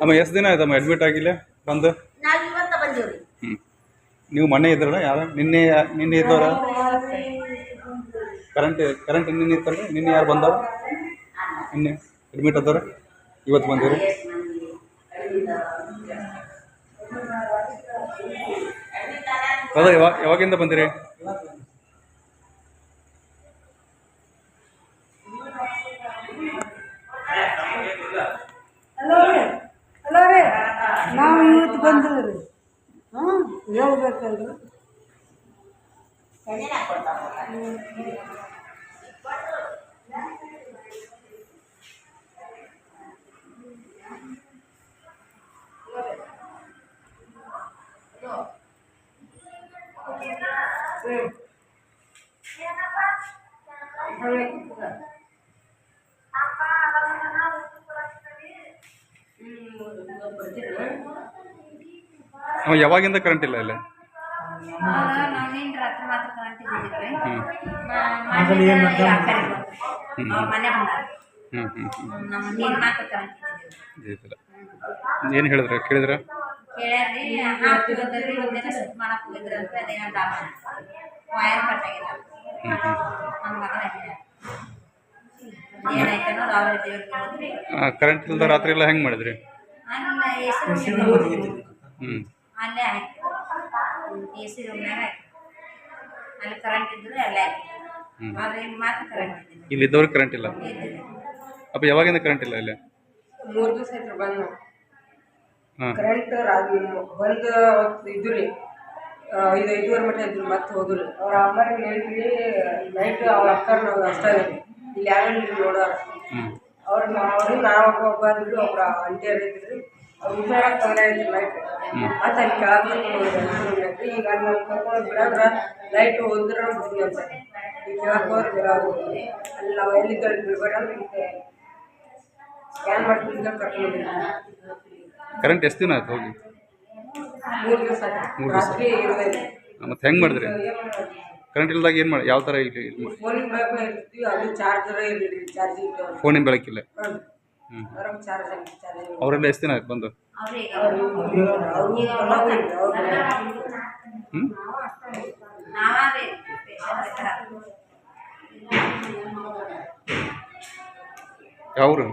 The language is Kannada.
ಅಮ್ಮ ಎಷ್ಟು ದಿನ ಆಯ್ತಮ್ಮ ಅಡ್ಮಿಟ್ ಆಗಿಲ್ಲ ಬಂದು? ನೀವು ಮೊನ್ನೆ ಇದ್ರಲ್ಲ ಯಾರು ನಿನ್ನೆ ಇದ್ದವ್ರ? ಕರೆಂಟ್ ನಿನ್ನೆ ಇತ್ತಲ್ಲ, ನಿನ್ನೆ ಯಾರು ಬಂದವ್ರು? ನಿನ್ನೆ ಅಡ್ಮಿಟ್ ಆದವ್ರ? ಇವತ್ತು ಬಂದಿರಿ? ಅದ ಯಾವಾಗಿಂದ ಬಂದಿರಿ? ನಾವು ಇವತ್ತು ಬಂದಿವ್ರಿ. ಹೇಳ್ಬೇಕಲ್ರಿ. ಯಾವಾಗಿಂದ ಕರೆಂಟ್ ಇಲ್ಲ ಇಲ್ಲ? ಏನು ಹೇಳಿದ್ರ ಕೇಳಿದ್ರ? ಕರೆಂಟ್ ಇಲ್ದ ರಾತ್ರಿ ಎಲ್ಲ ಹೆಂಗ್ ಮಾಡಿದ್ರಿ? ಅಲ್ಲೇ ಆಯ್ತು, ಎ ಸಿ ರೂಮ್ನಾಗ ಆಯ್ತು. ಅಲ್ಲಿ ಕರೆಂಟ್ ಇದ್ದರೆ ಅಲ್ಲೇ ಆಯ್ತು. ಆದರೆ ಇಲ್ಲಿ ಮಾತ್ರ ಕರೆಂಟ್ ಇದ್ದಿಲ್ಲ. ಇಲ್ಲಿದ್ದವ್ರಿಗೆ ಕರೆಂಟ್ ಇಲ್ಲ? ಅಪ್ಪ ಯಾವಾಗಿಂದ ಕರೆಂಟ್ ಇಲ್ಲ ಇಲ್ಲಿ? 3 ದಿವಸ ಆಯ್ತು ಬಂದು. ಕರೆಂಟ್ ಬಂದು ಇದ್ದು ರೀ 5-5:30 ಮಟ್ಟ ಇದ್ರು, ಮತ್ತೆ ಹೋದ್ರು. ಅವ್ರ ಅಮ್ಮರಿಗೆ ಹೇಳಿದ್ರಿ ನೈಟ್ ಅವ್ರ ಅಕ್ಕರ್ ನಾವು ಅಷ್ಟೇ ಇಲ್ಲಿ ಯಾರು ನೋಡೋರು. ಅವ್ರಿಗೆ ನಾವು ಬಂದ್ರು, ಒಬ್ಬರ ಅಂಟಿಯರ್ ಇದ್ರಿ, ಅವ್ರು ಹುಷಾರಾಗಿ ತೊಂದರೆ ಆಯ್ತು ನೈಟ್. ಮತ್ತೆ ಅಲ್ಲಿ ಕೆಳಗೆ ಈಗ ಅಲ್ಲಿ ನಾವು ಕರ್ಕೊಂಡು ಬಿಡೋದ್ರ ಲೈಟ್ ಹೋದ್ರೆ ಬಿಡ್ತೀವಿ ಅಂತ. ಈಗ ಕೆಳಗೆ ಹೋದ್ರೆ ಬಿಡೋದು ಅಲ್ಲಿ ನಾವು ಎಲ್ಲಿದ್ದಲ್ಲಿ ಬಿಡ್ಬೇಕಂದ್ರೆ ಸ್ಕ್ಯಾನ್ ಮಾಡ್ತೀನಿ ಕರ್ಕೊಂಡು. ಕರೆಂಟ್ ಎಷ್ಟು ದಿನ ಆಯ್ತು ಹೋಗಿ? 3 ದಿವಸ ರಾತ್ರಿ ಇರೋದಿಲ್ಲ. ಮತ್ತೆ ಹೆಂಗೆ ಮಾಡಿದ್ರಿ? ಕರೆಂಟ್ ಇಲ್ದಾಗ ಏನು ಮಾಡಿ ಯಾವ ಥರ ಇಲ್ಲಿ? ಫೋನಿನ ಬೆಳಕು ಇರ್ತೀವಿ, ಅದು ಚಾರ್ಜರ್ ಇರಲಿಲ್ಲ, ಚಾರ್ಜಿಂಗ್ ಫೋನಿನ ಬೆಳಕಿಲ್ಲ? ಚಾರ್ಜ್ ಅವರೆಲ್ಲ ಎಷ್ಟು ದಿನ ಆಯ್ತು ಬಂದು? ಯಾವ್ರು?